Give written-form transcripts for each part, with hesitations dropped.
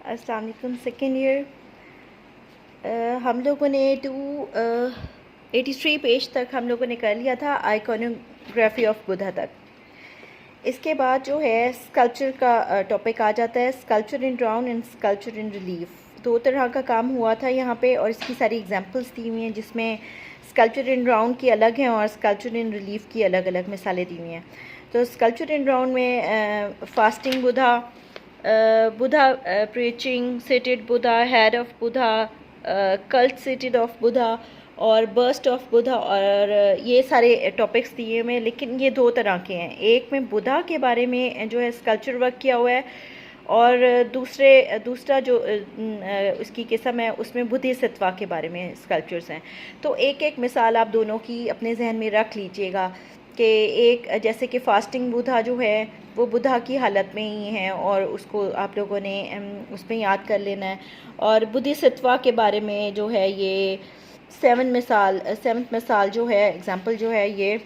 अस्सलाम वालेकुम। Second year हम लोगों ने 283 पेज तक हम लोगों ने कर लिया था, आइकॉनोग्राफी ऑफ बुद्धा तक। इसके बाद जो है स्कल्पचर का टॉपिक आ जाता है, sculpture in drown and sculpture in relief. दो तरह का काम हुआ था यहाँ पे और इसकी सारी एग्जांपल्स दी हुई हैं, जिसमें स्कल्पचर इन ड्राउन की अलग हैं और स्कल्पचर इन रिलीफ की अलग अलग मिसालें दी हुई हैं। तो स्कल्पचर इन ड्राउन में fasting Buddha, Buddha preaching, seated Buddha, head of Buddha, cult seated of Buddha और बर्स्ट ऑफ बुद्धा, और ये सारे टॉपिक्स दिए हुए हैं। लेकिन ये दो तरह के हैं, एक में बुद्धा के बारे में जो है स्कल्पचर वर्क किया हुआ है और दूसरा जो उसकी किस्म है उसमें बुद्धिसत्वा के बारे में स्कल्पचर्स हैं। तो एक एक मिसाल आप दोनों की अपने जहन में रख लीजिएगा कि एक जैसे कि फास्टिंग बुद्धा जो है वो बुद्धा की हालत में ही है और उसको आप लोगों ने उसमें याद कर लेना है। और बुद्धिसत्वा के बारे में जो है ये सेवन्थ मिसाल जो है एग्जाम्पल जो है ये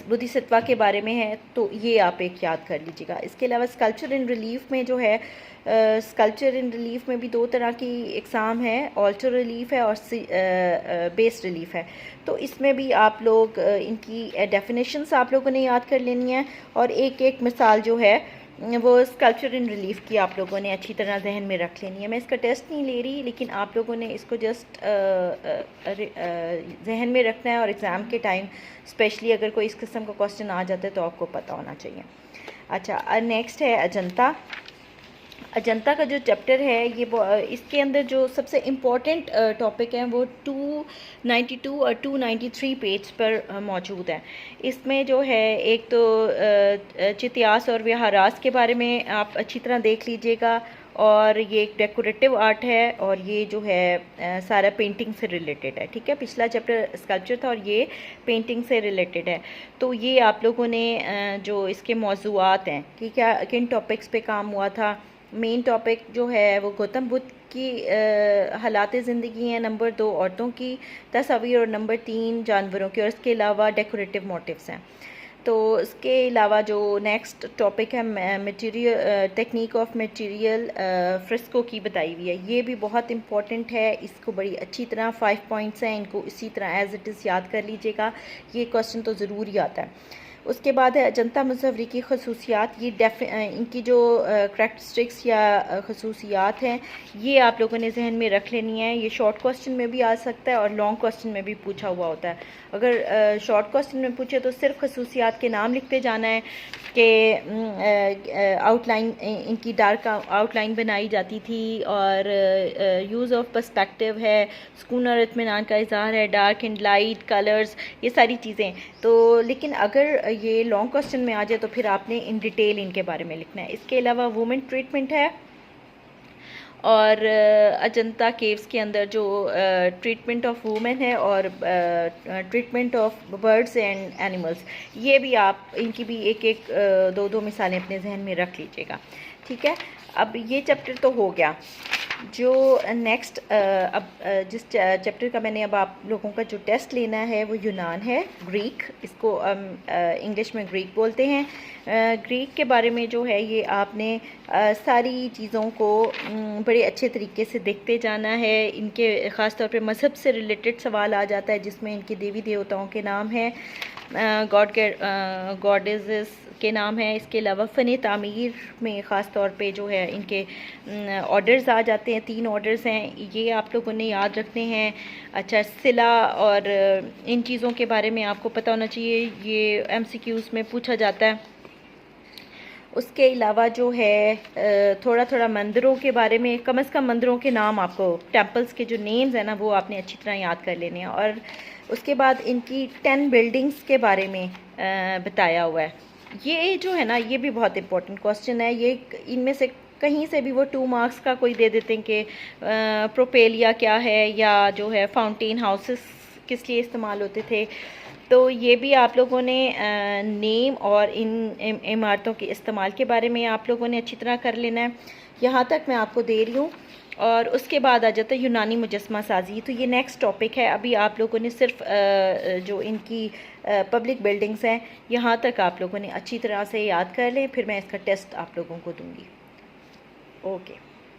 बुद्धिसत्वा के बारे में है, तो ये आप एक याद कर लीजिएगा। इसके अलावा स्कल्पचर इन रिलीफ में जो है स्कल्पचर इन रिलीफ में भी दो तरह की एग्ज़ाम है, ऑल्टर रिलीफ है और बेस रिलीफ है। तो इसमें भी आप लोग इनकी डेफिनेशंस आप लोगों ने याद कर लेनी है और एक एक मिसाल जो है वो स्कल्पचर इन रिलीफ की आप लोगों ने अच्छी तरह जहन में रख लेनी है। मैं इसका टेस्ट नहीं ले रही, लेकिन आप लोगों ने इसको जस्ट जहन में रखना है और एग्ज़ाम के टाइम स्पेशली अगर कोई इस किस्म का क्वेश्चन आ जाता है तो आपको पता होना चाहिए। अच्छा, नेक्स्ट है अजंता। अजंता का जो चैप्टर है ये इसके अंदर जो सबसे इम्पोर्टेंट टॉपिक है वो 292 और 293 पेज पर मौजूद है। इसमें जो है एक तो चित्यास और विहारास के बारे में आप अच्छी तरह देख लीजिएगा, और ये एक डेकोरेटिव आर्ट है और ये जो है सारा पेंटिंग से रिलेटेड है। ठीक है, पिछला चैप्टर स्कल्पचर था और ये पेंटिंग से रिलेटेड है। तो ये आप लोगों ने जो इसके मौज़ूआत हैं कि क्या किन टॉपिक्स पे काम हुआ था। मेन टॉपिक जो है वो गौतम बुद्ध की हालात ज़िंदगी हैं, नंबर 2 औरतों की तस्वीर और नंबर 3 जानवरों की, और इसके अलावा डेकोरेटिव मोटिव्स हैं। तो इसके अलावा जो नेक्स्ट टॉपिक है material technique of material fresco की बताई हुई है, ये भी बहुत इंपॉर्टेंट है। इसको बड़ी अच्छी तरह 5 पॉइंट्स हैं, इनको इसी तरह एज इट इज़ याद कर लीजिएगा, ये क्वेश्चन तो ज़रूर ही आता है। उसके बाद है अजंता मुसव्वरी की खसूसियात। ये इनकी जो करैक्टरिस्टिक्स या खसूसियात हैं ये आप लोगों ने जहन में रख लेनी है। ये शॉर्ट क्वेश्चन में भी आ सकता है और लॉन्ग क्वेश्चन में भी पूछा हुआ होता है। अगर शॉर्ट क्वेश्चन में पूछे तो सिर्फ खसूसियात के नाम लिखते जाना है कि आउटलाइन इनकी डार्क आउटलाइन बनाई जाती थी और यूज़ ऑफ पर्सपेक्टिव है, सुकून और इत्मीनान का इज़हार है, डार्क एंड लाइट कलर्स, ये सारी चीज़ें। तो लेकिन अगर ये लॉन्ग क्वेश्चन में आ जाए तो फिर आपने इन डिटेल इनके बारे में लिखना है। इसके अलावा वुमेन ट्रीटमेंट है और अजंता केव्स के अंदर जो ट्रीटमेंट ऑफ वुमेन है और treatment of birds and animals, ये भी आप इनकी भी एक एक दो दो मिसालें अपने जहन में रख लीजिएगा। ठीक है, अब ये चैप्टर तो हो गया। जो नेक्स्ट अब जिस चैप्टर का मैंने अब आप लोगों का जो टेस्ट लेना है वो यूनान है, ग्रीक, इसको इंग्लिश में ग्रीक बोलते हैं। ग्रीक के बारे में जो है ये आपने सारी चीज़ों को बड़े अच्छे तरीके से देखते जाना है। इनके ख़ास तौर पे मज़हब से रिलेटेड सवाल आ जाता है जिसमें इनके देवी देवताओं के नाम हैं, गॉडेसेस के नाम हैं। इसके अलावा फ़न तामीर में ख़ास तौर पे जो है इनके ऑर्डर्स आ जाते हैं, 3 ऑर्डर्स हैं, ये आप लोगों ने याद रखने हैं। अच्छा, सिला और इन चीज़ों के बारे में आपको पता होना चाहिए, ये MCQs में पूछा जाता है। उसके अलावा जो है थोड़ा थोड़ा मंदिरों के बारे में, कम से कम मंदिरों के नाम आपको, टेम्पल्स के जो नेम्स हैं ना वो आपने अच्छी तरह याद कर लेने हैं। और उसके बाद इनकी 10 बिल्डिंग्स के बारे में बताया हुआ है। ये जो है ना ये भी बहुत इंपॉर्टेंट क्वेश्चन है। ये इनमें से कहीं से भी वो 2 मार्क्स का कोई दे देते हैं कि प्रोपेलिया क्या है या जो है फाउंटेन हाउसेस किस लिए इस्तेमाल होते थे। तो ये भी आप लोगों ने नेम और इन इमारतों के इस्तेमाल के बारे में आप लोगों ने अच्छी तरह कर लेना है। यहाँ तक मैं आपको दे रही हूँ और उसके बाद आ जाता है यूनानी मुजस्मा साजी। तो ये नेक्स्ट टॉपिक है। अभी आप लोगों ने सिर्फ जो इनकी पब्लिक बिल्डिंग्स हैं यहाँ तक आप लोगों ने अच्छी तरह से याद कर लें, फिर मैं इसका टेस्ट आप लोगों को दूँगी। ओके।